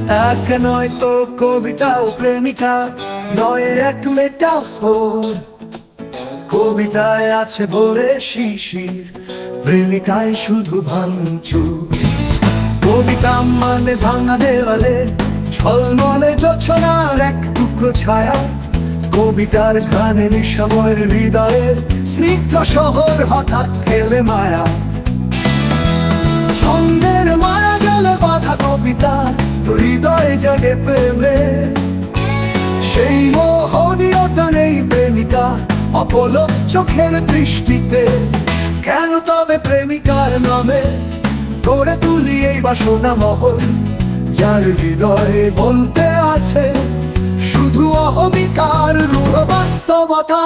এক নয় তো কবিতা ও প্রেমিকা, নয় এক মেটাফোর। কবিতায় আছে ভরে শিশির, প্রেমিকায় শুধু ভাঙচুর। কবিতা মানে ভাঙা দেওয়ালে ঝলমলে জোছনার এক টুকরো ছায়া। কবিতার গানে নিঃসময়ের হৃদয়ের স্নিগ্ধ শহর হঠাৎ খেলে মায়া। ছন্দের মায়া গেলে বাধা কবিতা, হৃদয়ে জাগে প্রেমে। সেই মোহনীয়তা নেই প্রেমিকা অপলক চোখের দৃষ্টিতে। কেন তবে প্রেমিকার নামে করে তুলি এই বাসনা মহল, যার হৃদয়ে বলতে আছে শুধু অহমিকার রূঢ় বাস্তবতা।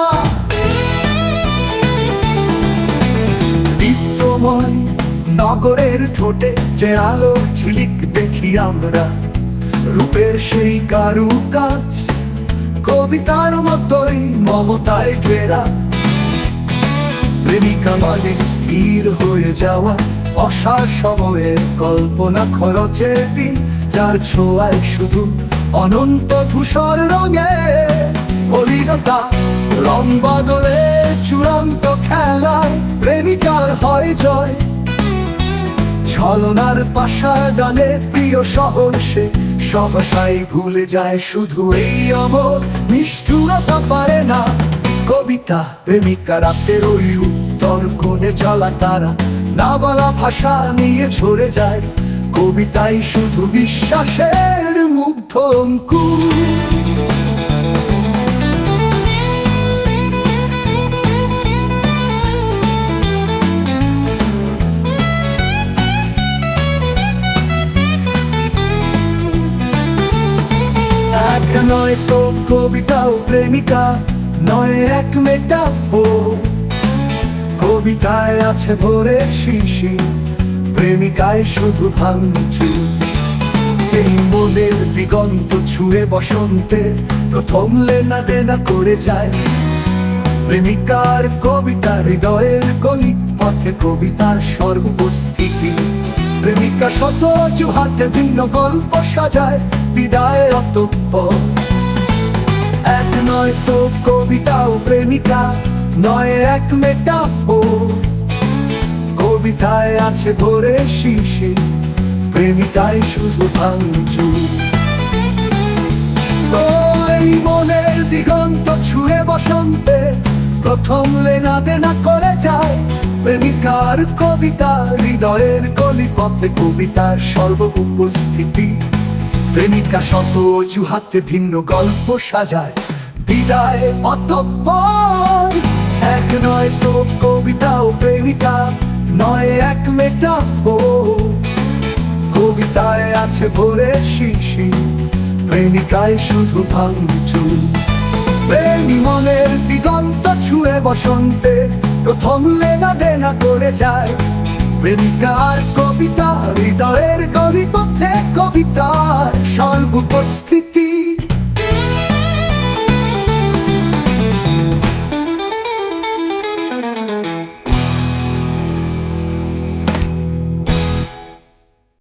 দীপ্তময় নগরের ঠোঁটে যে আলো ঝিলিক দেখি আমরা, রূপের সেই কারুকাজ কবিতার মতোই মমতায় ঘেরা। প্রেমিকা মানে স্থির হয়ে যাওয়া অসার সময়ের কল্পনা খরচের দিন, যার ছোঁয়ায় শুধু অনন্ত ধূসর রঙে অলীনতা। রং বদলে চূড়ান্ত খেলায় প্রেমিকার হয় জয়। ছলনার পাশা ডালে প্রিয় শহর সে সহসাই ভুলে যায় শুধু এই অমর নিষ্ঠুরতা পারে না কবিতা। প্রেমিকা রাতের ওই উত্তর কোণে জ্বলা তারা, না বলা ভাষা নিয়ে ঝরে যায়। কবিতাই শুধু বিশ্বাসের মুগ্ধ অঙ্কুর। এক নয় তো কবিতা ও প্রেমিকা, নয় এক মেটাফোর। কবিতায় আছে ভরে শিশির, প্রেমিকায় শুধু ভাঙচুর। এই মনের দিগন্ত ছুঁয়ে বসন্তে প্রথম লেনা দেনা করে যায়। প্রেমিকার কবিতা হৃদয়ের গলি পথে কবিতার সর্বস্থিতি। প্রেমিকা শত অজুহাতে ভিন্ন গল্প সাজায় বিদায় অতঃপর। এক নয় তো কবিতা ও প্রেমিকা, নয় এক মেটাফোর। কবিতায় আছে ভরে শিশির, প্রেমিকায় শুধু ভাঙচুর। ওই মনের দিগন্ত ছুঁয়ে বসন্তে প্রথম লেনা দেনা করে যায়। প্রেমিকার কবিতা হৃদয়ের গলিপথে কবিতার সর্ব উপস্থিতি। প্রেমিকা শত অজুহাতে ভিন্ন গল্প সাজায় বিদায় অতঃপর। এক নয় তো কবিতা ও প্রেমিকা, নয় এক মেটাফোর। কবিতায় আছে ভরে শিশির, প্রেমিকায় শুধু ভাঙচুর। প্রেমী মনের দিগন্ত ছুঁয়ে বসন্তে প্রথম লেনা দেনা করে যায়। প্রেমিকার কবিতা হৃদয়ের গলিপথে কবিতার সর্বোপস্থিতি।